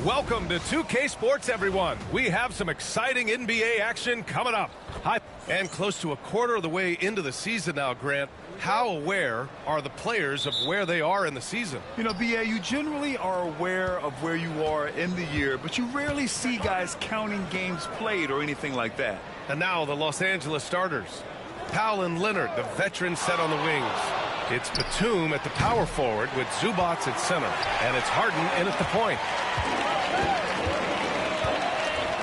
Welcome to 2K Sports, everyone. We have some exciting NBA action coming up. Hi, and close to a quarter of the way into the season now, Grant. How aware are the players of where they are in the season? You know, B.A., you generally are aware of where you are in the year, but you rarely see guys counting games played or anything like that. And now the Los Angeles starters. Powell and Leonard, the veterans, set on the wings. It's Batum at the power forward with Zubac at center. And it's Harden in at the point.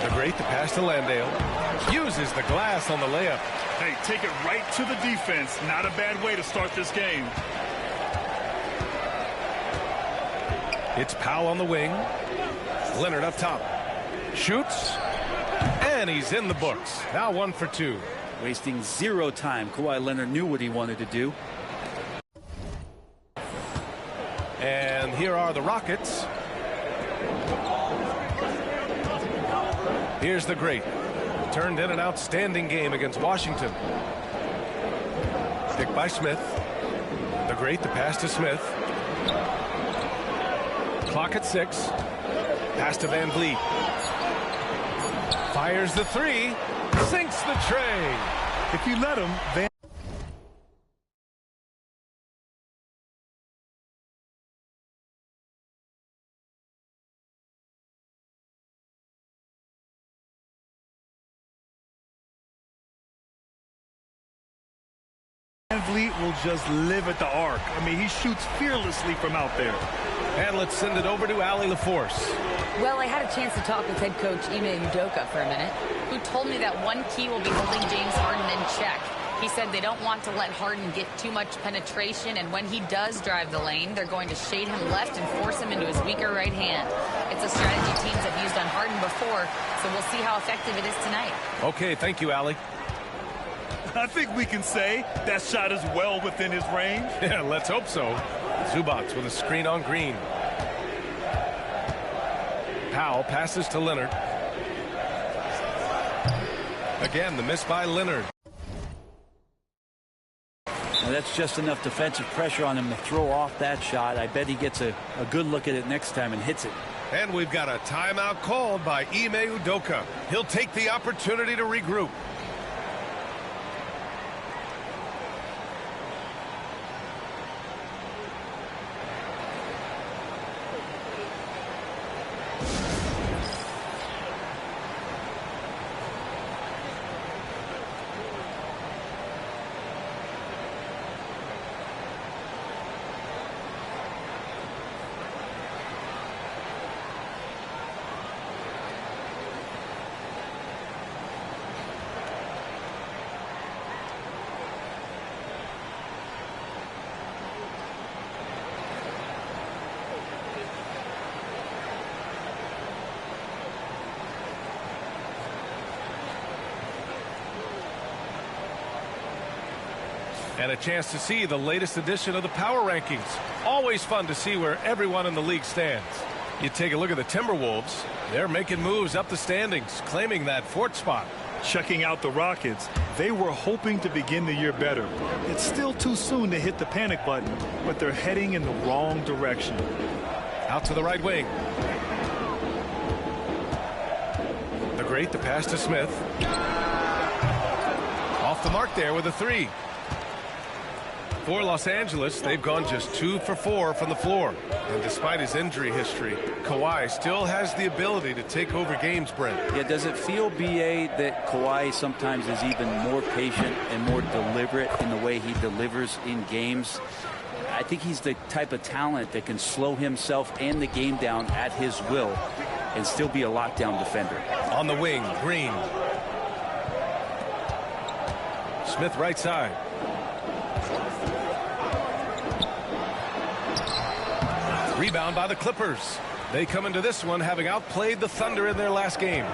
The great, the pass to Landale. Uses the glass on the layup. Hey, take it right to the defense. Not a bad way to start this game. It's Powell on the wing. Leonard up top. Shoots. And he's in the books. Now 1 for 2. Wasting zero time. Kawhi Leonard knew what he wanted to do. And here are the Rockets. Here's the great. Turned in an outstanding game against Washington. Picked by Smith. The great, the pass to Smith. Clock at 6. Pass to Van Vliet. Fires the 3. Sinks the tray. If you let him, Van Vliet will just live at the arc. I mean, he shoots fearlessly from out there. And let's send it over to Allie LaForce. Well, I had a chance to talk with head coach Ime Udoka for a minute, who told me that one key will be holding James Harden in check. He said they don't want to let Harden get too much penetration, and when he does drive the lane, they're going to shade him left and force him into his weaker right hand. It's a strategy teams have used on Harden before, so we'll see how effective it is tonight. Okay, thank you, Allie. I think we can say that shot is well within his range. Yeah, let's hope so. Zubac with a screen on Green. Powell passes to Leonard. Again, the miss by Leonard. Now that's just enough defensive pressure on him to throw off that shot. I bet he gets a good look at it next time and hits it. And we've got a timeout called by Ime Udoka. He'll take the opportunity to regroup. And a chance to see the latest edition of the Power Rankings. Always fun to see where everyone in the league stands. You take a look at the Timberwolves. They're making moves up the standings, claiming that 4th spot. Checking out the Rockets, they were hoping to begin the year better. It's still too soon to hit the panic button, but they're heading in the wrong direction. Out to the right wing. The great, the pass to Smith. Off the mark there with a 3. For Los Angeles, they've gone just 2 for 4 from the floor. And despite his injury history, Kawhi still has the ability to take over games, Brent. Yeah, does it feel, B.A., that Kawhi sometimes is even more patient and more deliberate in the way he delivers in games? I think he's the type of talent that can slow himself and the game down at his will and still be a lockdown defender. On the wing, Green. Smith right side. Rebound by the Clippers. They come into this one having outplayed the Thunder in their last game.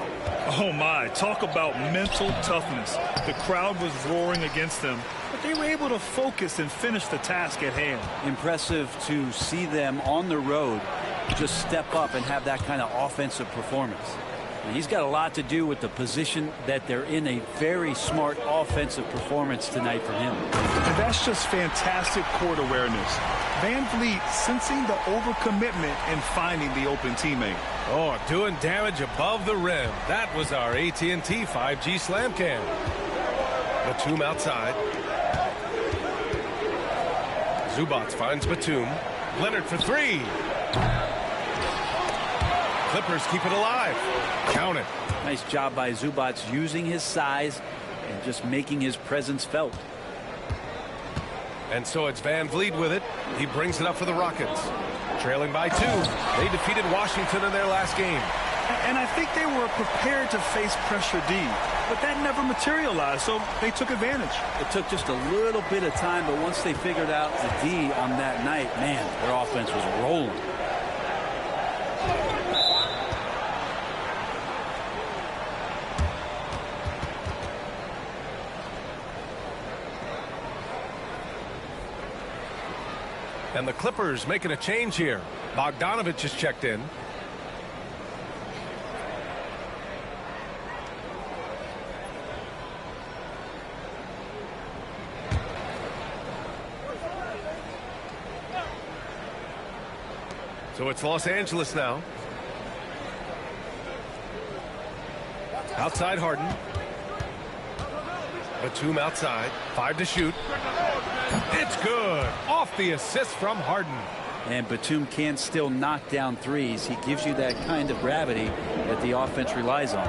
Oh my, talk about mental toughness. The crowd was roaring against them, but they were able to focus and finish the task at hand. Impressive to see them on the road just step up and have that kind of offensive performance. He's got a lot to do with the position that they're in. A very smart offensive performance tonight from him. And that's just fantastic court awareness. Van Vliet sensing the overcommitment and finding the open teammate. Oh, doing damage above the rim. That was our AT&T 5G slam cam. Batum outside. Zubac finds Batum. Leonard for three. Clippers keep it alive. Count it. Nice job by Zubac using his size and just making his presence felt. And so it's Van Vliet with it. He brings it up for the Rockets. Trailing by 2. They defeated Washington in their last game. And I think they were prepared to face pressure D, but that never materialized, so they took advantage. It took just a little bit of time, but once they figured out the D on that night, man, their offense was rolling. And the Clippers making a change here. Bogdanovich is checked in. So it's Los Angeles now. Outside Harden. Batum outside. 5 to shoot. It's good. Off the assist from Harden. And Batum can still knock down threes. He gives you that kind of gravity that the offense relies on.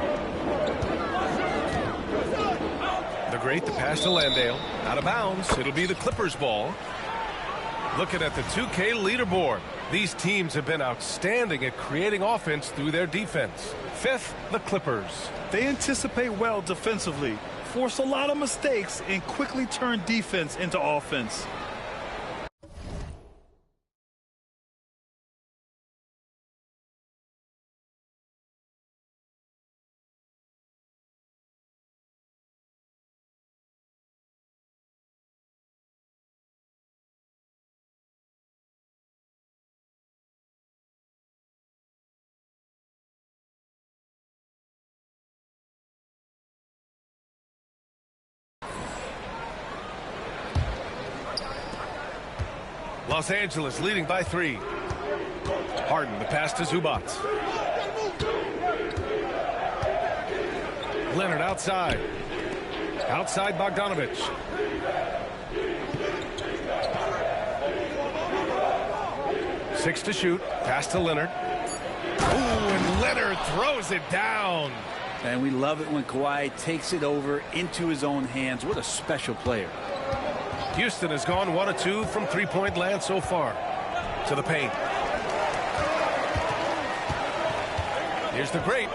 The great, the pass to Landale. Out of bounds. It'll be the Clippers ball. Looking at the 2K leaderboard. These teams have been outstanding at creating offense through their defense. 5th, the Clippers. They anticipate well defensively, force a lot of mistakes, and quickly turn defense into offense. Los Angeles leading by 3. Harden, the pass to Zubac. Leonard outside. Outside Bogdanovich. Six to shoot. Pass to Leonard. Ooh, and Leonard throws it down. And we love it when Kawhi takes it over into his own hands. What a special player. Houston has gone 1 of 2 from three-point land so far. To the paint. Here's the great.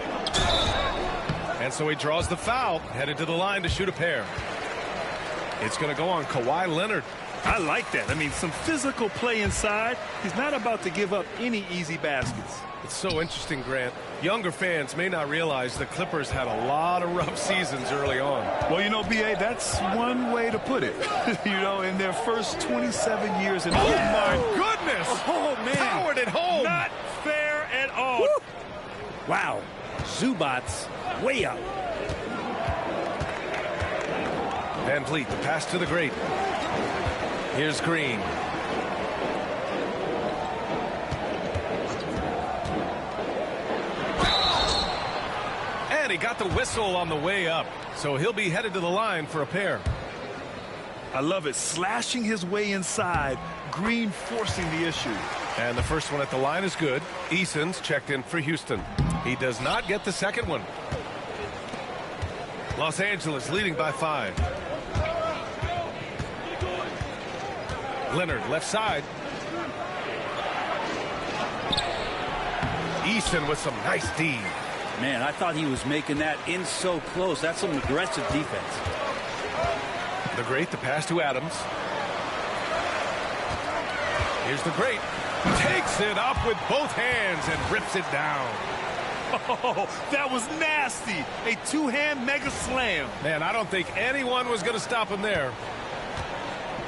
And so he draws the foul, headed to the line to shoot a pair. It's going to go on Kawhi Leonard. I like that. I mean, some physical play inside. He's not about to give up any easy baskets. It's so interesting, Grant. Younger fans may not realize the Clippers had a lot of rough seasons early on. Well, you know, B.A., that's one way to put it. You know, in their first 27 years in the Oh, league. my goodness! Oh, man. Howard at home! Not fair at all. Woo! Wow. Zubac way up. Van Vliet, the pass to the great. Here's Green. And he got the whistle on the way up. So he'll be headed to the line for a pair. I love it. Slashing his way inside. Green forcing the issue. And the first one at the line is good. Eason's checked in for Houston. He does not get the second one. Los Angeles leading by 5. Leonard left side. Eason with some nice D. Man, I thought he was making that in so close. That's some aggressive defense. The great, the pass to Adams. Here's the great. Takes it up with both hands and rips it down. Oh, that was nasty. A two-hand mega slam. Man, I don't think anyone was going to stop him there.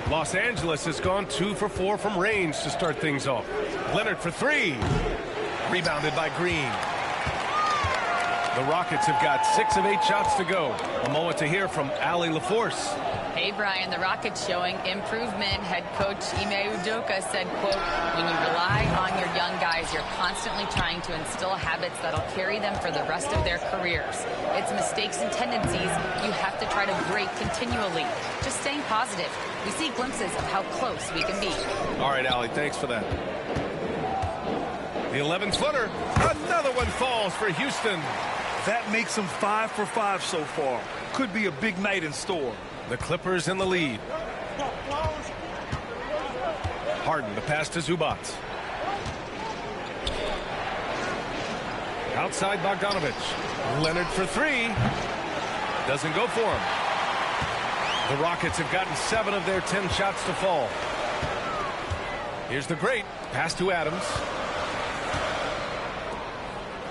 Los Angeles has gone 2 for 4 from range to start things off. Leonard for 3. Rebounded by Green. The Rockets have got 6 of 8 shots to go. A moment to hear from Allie LaForce. Hey, Brian, the Rockets showing improvement. Head coach Ime Udoka said, quote, when you rely on your young guys, you're constantly trying to instill habits that'll carry them for the rest of their careers. It's mistakes and tendencies you have to try to break continually. Just staying positive. We see glimpses of how close we can be. All right, Allie, thanks for that. The 11-footer. Another one falls for Houston. That makes them 5 for 5 so far. Could be a big night in store. The Clippers in the lead. Harden, the pass to Zubac. Outside Bogdanovic. Leonard for 3. Doesn't go for him. The Rockets have gotten 7 of their 10 shots to fall. Here's the great. Pass to Adams.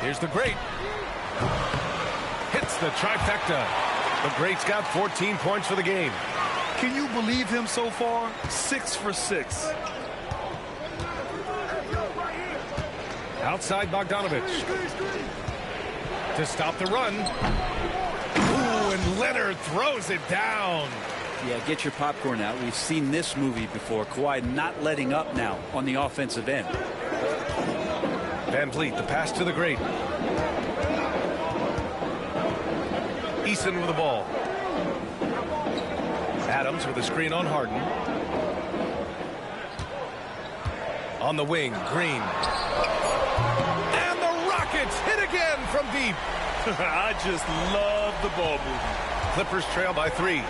Here's the great. Hits the trifecta. The great's got 14 points for the game. Can you believe him so far? 6 for 6. Outside Bogdanovic. To stop the run. Ooh, and Leonard throws it down. Yeah, get your popcorn out. We've seen this movie before. Kawhi not letting up now on the offensive end. Van Vliet, the pass to the great. Eason with the ball. Adams with a screen on Harden. On the wing, Green. And the Rockets hit again from deep. I just love the ball movement. Clippers trail by 3.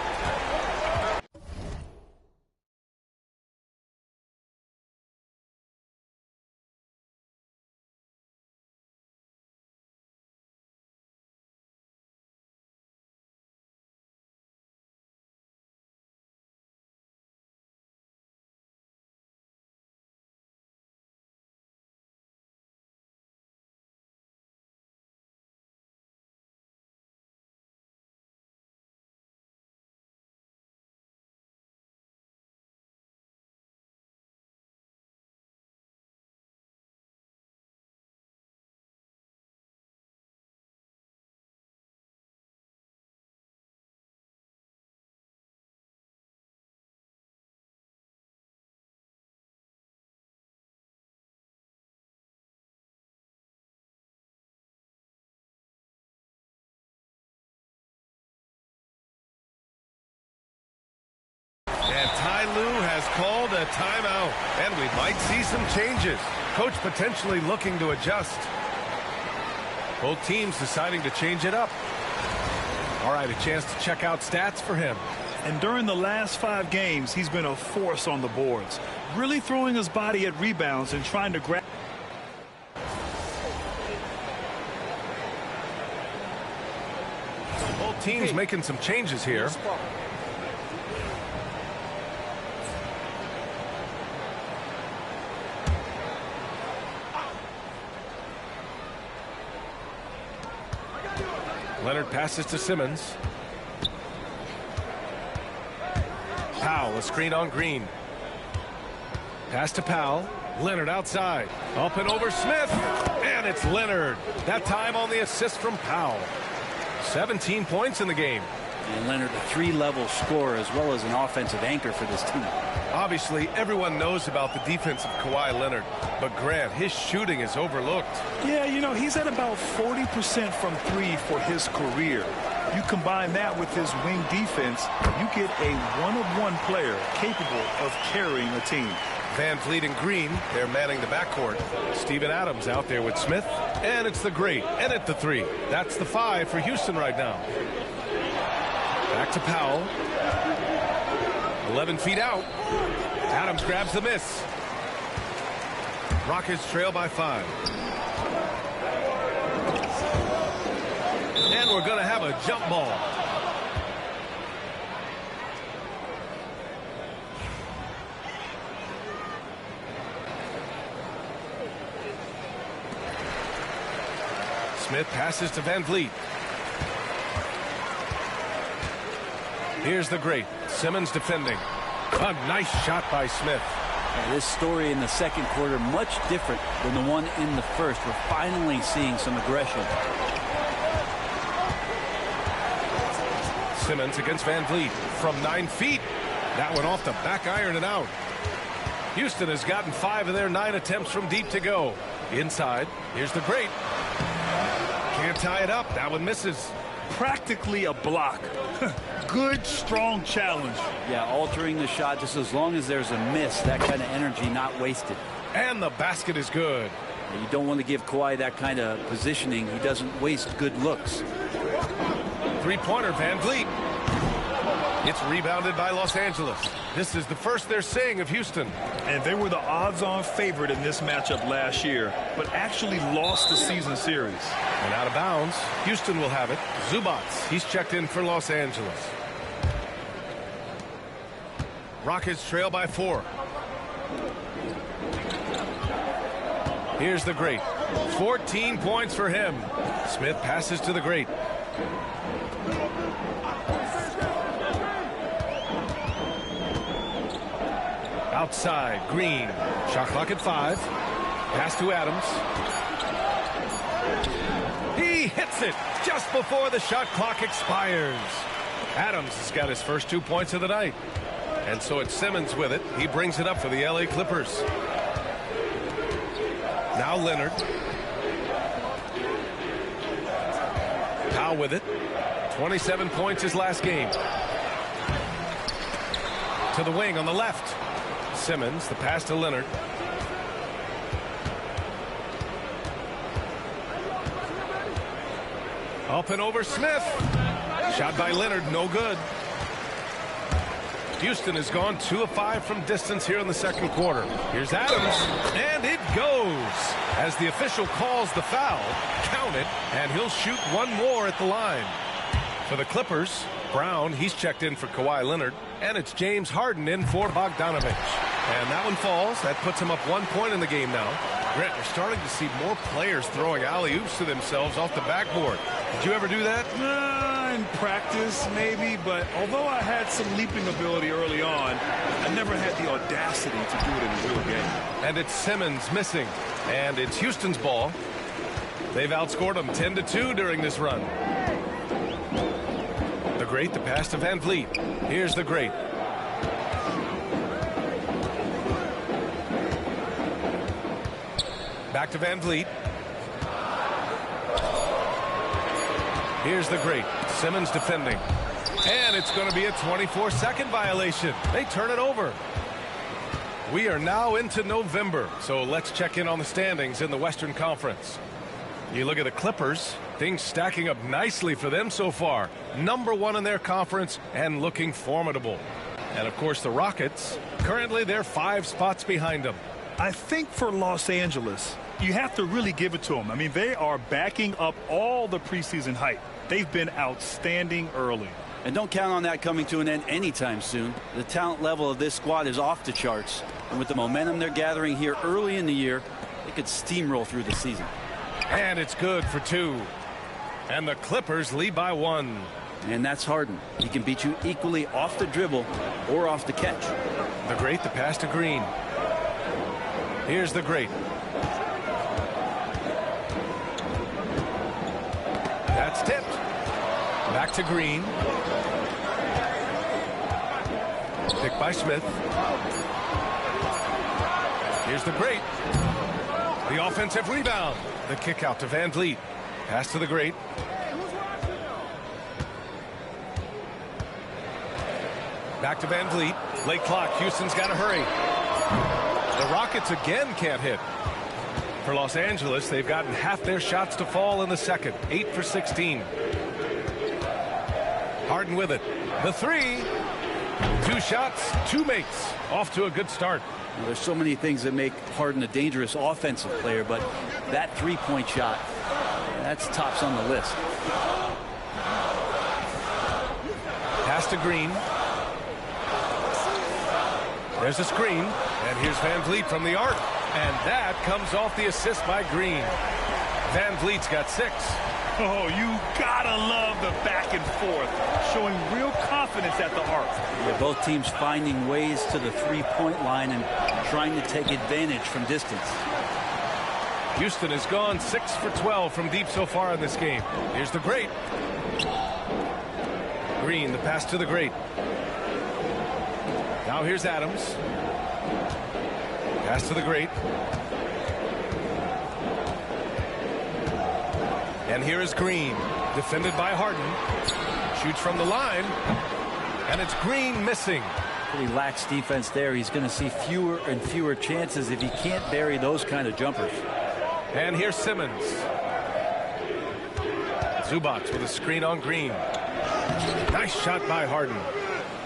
And Ty Lue has called a timeout, and we might see some changes. Coach potentially looking to adjust. Both teams deciding to change it up. All right, a chance to check out stats for him. And during the last 5 games, he's been a force on the boards. Really throwing his body at rebounds and trying to grab. Both teams making some changes here. Leonard passes to Simmons. Powell, a screen on Green. Pass to Powell. Leonard outside. Up and over Smith. And it's Leonard. That time on the assist from Powell. 17 points in the game. And Leonard, a 3-level scorer as well as an offensive anchor for this team. Obviously, everyone knows about the defense of Kawhi Leonard. But Grant, his shooting is overlooked. Yeah, you know, he's at about 40% from 3 for his career. You combine that with his wing defense, you get a one-of-one player capable of carrying a team. Van Vliet and Green, they're manning the backcourt. Steven Adams out there with Smith. And it's the great. And at the 3. That's the 5 for Houston right now. Back to Powell. 11 feet out. Adams grabs the miss. Rockets trail by 5. And we're going to have a jump ball. Smith passes to Van Vliet. Here's the great. Simmons defending. A nice shot by Smith. This story in the second quarter much different than the one in the first. We're finally seeing some aggression. Simmons against Van Vliet from 9 feet. That went off the back iron and out. Houston has gotten 5 of their 9 attempts from deep to go. Inside, here's the great. Can't tie it up. That one misses. Practically a block. Good, strong challenge. Yeah, altering the shot just as long as there's a miss. That kind of energy not wasted. And the basket is good. You don't want to give Kawhi that kind of positioning. He doesn't waste good looks. Three-pointer, Van Vliet. It's rebounded by Los Angeles. This is the first they're seeing of Houston. And they were the odds-on favorite in this matchup last year, but actually lost the season series. And out of bounds, Houston will have it. Zubac, he's checked in for Los Angeles. Rockets trail by 4. Here's the great. 14 points for him. Smith passes to the great. Outside, Green. Shot clock at 5. Pass to Adams. He hits it just before the shot clock expires. Adams has got his first 2 points of the night. And so it's Simmons with it. He brings it up for the LA Clippers. Now Leonard. Powell with it. 27 points his last game. To the wing on the left. Simmons, the pass to Leonard. Up and over Smith. Shot by Leonard, no good. Houston has gone 2 of 5 from distance here in the second quarter. Here's Adams, and it goes. As the official calls the foul, count it, and he'll shoot one more at the line. For the Clippers, Brown, he's checked in for Kawhi Leonard, and it's James Harden in for Bogdanovich. And that one falls. That puts him up 1 point in the game now. Grant, we're starting to see more players throwing alley-oops to themselves off the backboard. Did you ever do that? In practice, maybe, but although I had some leaping ability early on, I never had the audacity to do it in a real game. And it's Simmons missing. And it's Houston's ball. They've outscored them 10-2 during this run. The great, the pass to Van Vliet. Here's the great. Back to Van Vliet. Here's the great. Simmons defending. And it's going to be a 24-second violation. They turn it over. We are now into November, so let's check in on the standings in the Western Conference. You look at the Clippers, things stacking up nicely for them so far. Number 1 in their conference and looking formidable. And of course the Rockets, currently they're 5 spots behind them. I think for Los Angeles, you have to really give it to them. I mean, they are backing up all the preseason hype. They've been outstanding early. And don't count on that coming to an end anytime soon. The talent level of this squad is off the charts. And with the momentum they're gathering here early in the year, they could steamroll through the season. And it's good for 2. And the Clippers lead by 1. And that's Harden. He can beat you equally off the dribble or off the catch. The great, the pass to Green. Here's the great. That's tipped. Back to Green. Picked by Smith. Here's the great. The offensive rebound. The kick out to Van Vliet. Pass to the great. Back to Van Vliet. Late clock. Houston's got to hurry. The Rockets again can't hit. For Los Angeles, they've gotten half their shots to fall in the second. 8 for 16. Harden with it. The 3. 2 shots, 2 makes. Off to a good start. Well, there's so many things that make Harden a dangerous offensive player, but that 3-point shot, that's tops on the list. Pass to Green. There's a screen, and here's Van Vliet from the arc. And that comes off the assist by Green. Van Vliet's got 6. Oh, you gotta love the back and forth, showing real confidence at the arc. Yeah, both teams finding ways to the 3-point line and trying to take advantage from distance. Houston has gone 6 for 12 from deep so far in this game. Here's the great. Green, the pass to the great. Now here's Adams. Pass to the great. And here is Green, defended by Harden. Shoots from the line, and it's Green missing. Pretty lax defense there. He's going to see fewer and fewer chances if he can't bury those kind of jumpers. And here's Simmons. Zubac with a screen on Green. Nice shot by Harden.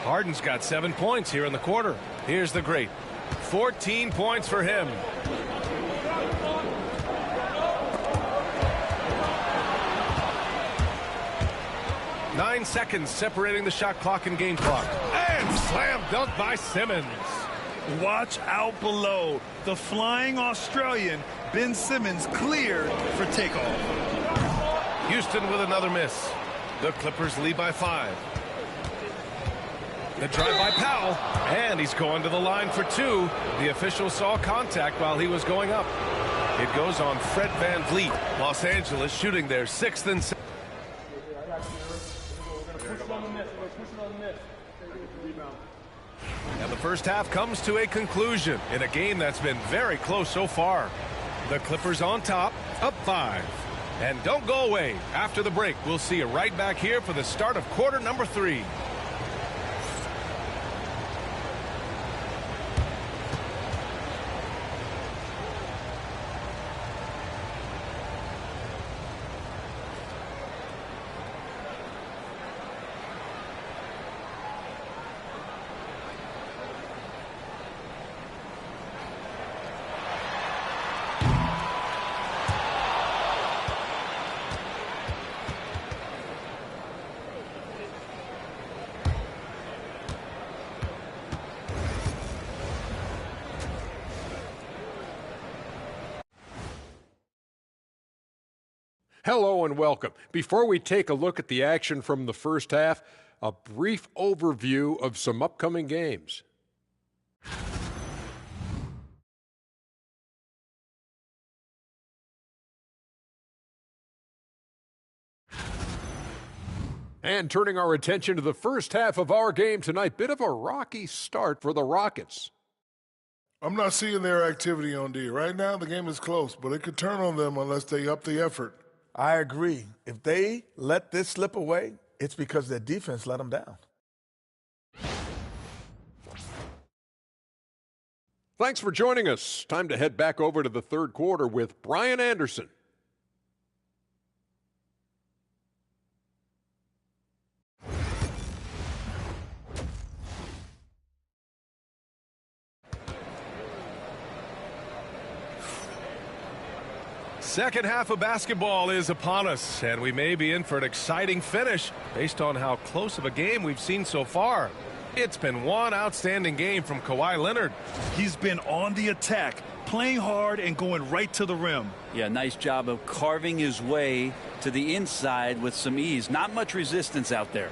Harden's got 7 points here in the quarter. Here's the great. 14 points for him. Nine seconds separating the shot clock and game clock. And slam dunk by Simmons. Watch out below. The flying Australian, Ben Simmons, cleared for takeoff. Houston with another miss. The Clippers lead by 5. The drive by Powell, and he's going to the line for 2. The official saw contact while he was going up. It goes on Fred VanVleet. Los Angeles shooting their 6th and 7th. And the first half comes to a conclusion in a game that's been very close so far. The Clippers on top, up 5. And don't go away. After the break, we'll see you right back here for the start of quarter number 3. Hello and welcome. Before we take a look at the action from the first half, a brief overview of some upcoming games. And turning our attention to the first half of our game tonight, bit of a rocky start for the Rockets. I'm not seeing their activity on D. Right now, the game is close, but it could turn on them unless they up the effort. I agree. If they let this slip away, it's because their defense let them down. Thanks for joining us. Time to head back over to the third quarter with Brian Anderson. Second half of basketball is upon us, and we may be in for an exciting finish based on how close of a game we've seen so far. It's been one outstanding game from Kawhi Leonard. He's been on the attack, playing hard and going right to the rim. Yeah, nice job of carving his way to the inside with some ease. Not much resistance out there.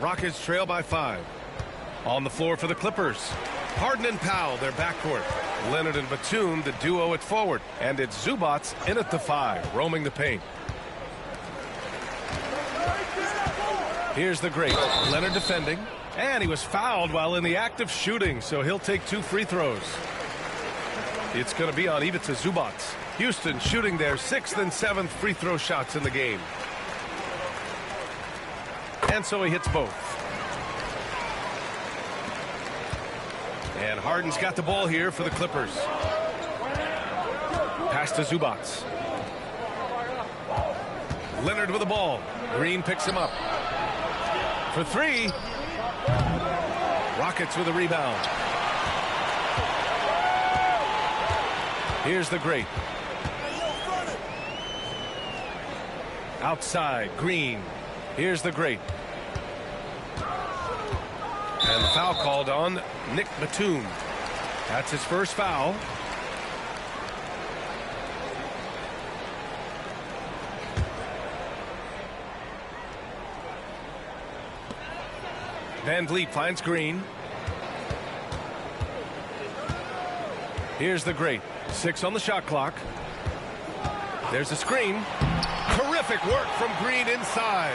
Rockets trail by 5. On the floor for the Clippers, Harden and Powell, their backcourt. Leonard and Batum, the duo at forward. And it's Zubac in at the 5, roaming the paint. Here's the great. Leonard defending. And he was fouled while in the act of shooting, so he'll take 2 free throws. It's going to be on Ivica Zubac. Houston shooting their 6th and 7th free throw shots in the game. And so he hits both. And Harden's got the ball here for the Clippers. Pass to Zubac. Leonard with the ball. Green picks him up. For 3. Rockets with a rebound. Here's the great. Outside, Green. Here's the great. And the foul called on Nick Batum. That's his first foul. VanVleet finds Green. Here's the great. 6 on the shot clock. There's a screen. Terrific work from Green inside.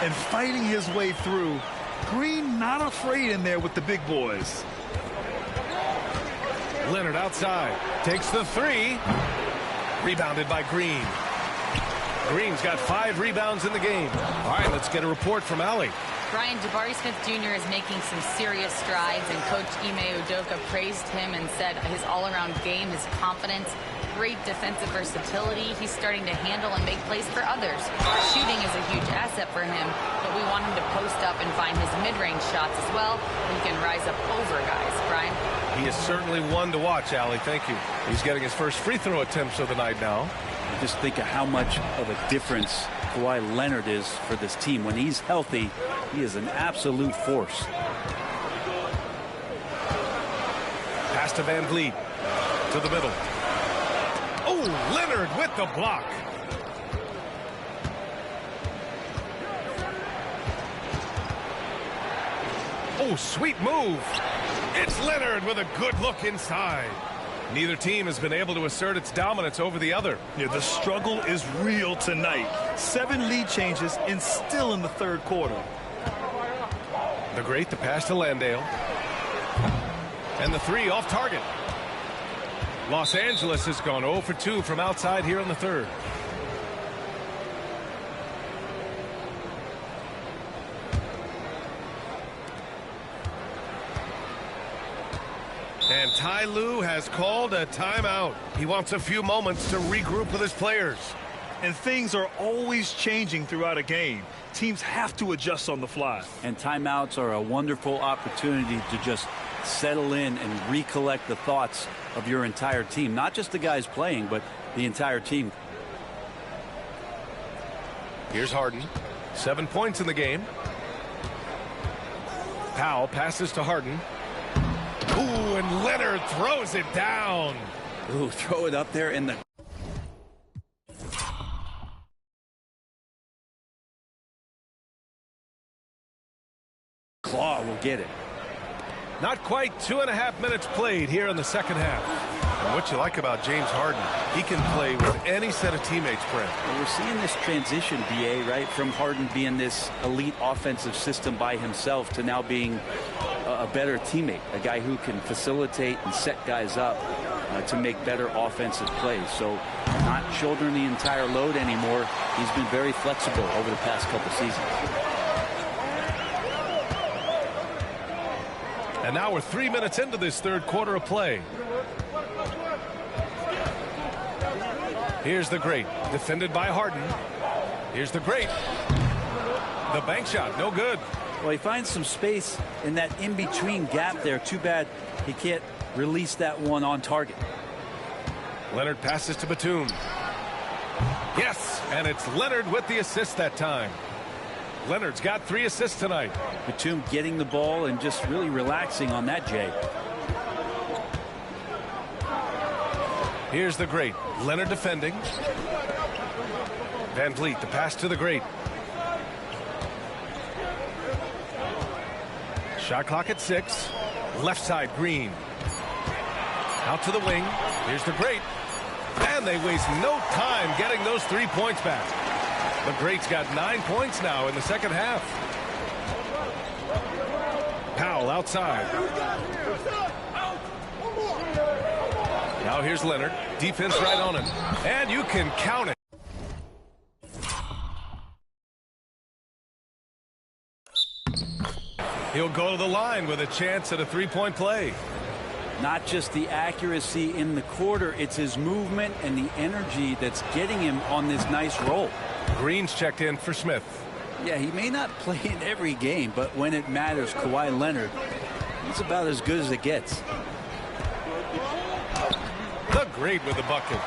And fighting his way through. Green not afraid in there with the big boys. Leonard outside. Takes the three. Rebounded by Green. Green's got 5 rebounds in the game. All right, let's get a report from Allie. Brian, Jabari Smith Jr. is making some serious strides, and Coach Ime Udoka praised him and said his all-around game, his confidence, great defensive versatility. He's starting to handle and make plays for others. Shooting is a huge asset for him, but we want him to post up and find his mid-range shots as well. He can rise up over guys. Brian? He is certainly one to watch, Allie. Thank you. He's getting his first free throw attempts of the night now. Just think of how much of a difference Kawhi Leonard is for this team. When he's healthy, he is an absolute force. Pass to Van Vliet. To the middle. Oh, Leonard with the block. Oh, sweet move. It's Leonard with a good look inside. Neither team has been able to assert its dominance over the other. Yeah, the struggle is real tonight. 7 lead changes and still in the third quarter. The great, the pass to Landale. And the three off target. Los Angeles has gone 0 for 2 from outside here in the third. And Ty Lue has called a timeout. He wants a few moments to regroup with his players. And things are always changing throughout a game. Teams have to adjust on the fly. And timeouts are a wonderful opportunity to just settle in and recollect the thoughts of your entire team. Not just the guys playing, but the entire team. Here's Harden. 7 points in the game. Powell passes to Harden. Ooh, and Leonard throws it down. Ooh, throw it up there in the... Claw will get it. Not quite 2.5 minutes played here in the second half. And what you like about James Harden, he can play with any set of teammates, Brent. Well, we're seeing this transition, BA, right, from Harden being this elite offensive system by himself to now being a better teammate, a guy who can facilitate and set guys up to make better offensive plays. So not shouldering the entire load anymore. He's been very flexible over the past couple seasons. And now we're 3 minutes into this third quarter of play. Here's the great, defended by Harden. Here's the great. The bank shot, no good. Well, he finds some space in that in-between gap there. Too bad he can't release that one on target. Leonard passes to Batum. Yes, and it's Leonard with the assist that time. Leonard's got 3 assists tonight. Batum getting the ball and just really relaxing on that, Jay. Here's the great. Leonard defending. Van Vliet, the pass to the great. Shot clock at 6. Left side, Green. Out to the wing. Here's the great. And they waste no time getting those 3 points back. The great's got 9 points now in the second half. Powell outside. Now here's Leonard. Defense right on him. And you can count it. He'll go to the line with a chance at a 3-point play. Not just the accuracy in the quarter, it's his movement and the energy that's getting him on this nice roll. Green's checked in for Smith. Yeah, he may not play in every game, but when it matters, Kawhi Leonard, he's about as good as it gets. The great with the bucket.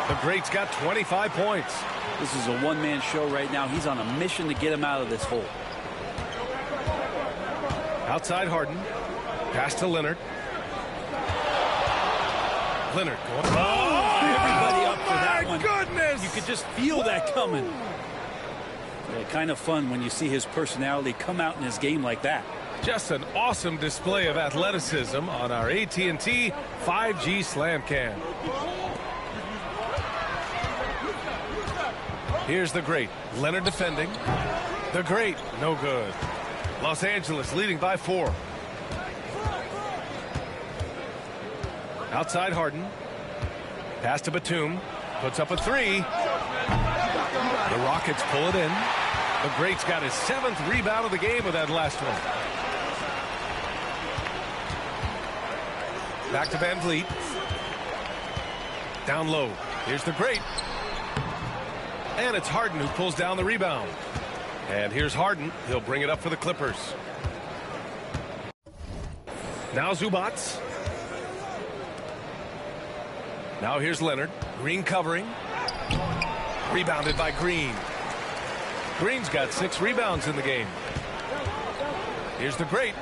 The great's got 25 points. This is a one-man show right now. He's on a mission to get him out of this hole. Outside Harden. Pass to Leonard. Leonard going. Oh, everybody up for that one. Goodness! You could just feel that coming. Yeah, kind of fun when you see his personality come out in his game like that. Just an awesome display of athleticism on our AT&T 5G Slam Cam. Here's the great. Leonard defending. The great. No good. Los Angeles leading by 4. Outside Harden. Pass to Batum. Puts up a 3. The Rockets pull it in. The great's got his 7th rebound of the game with that last one. Back to Van Vliet. Down low. Here's the great. And it's Harden who pulls down the rebound. And here's Harden. He'll bring it up for the Clippers. Now Zubats. Now here's Leonard. Green covering. Rebounded by Green. Green's got 6 rebounds in the game. Here's the great.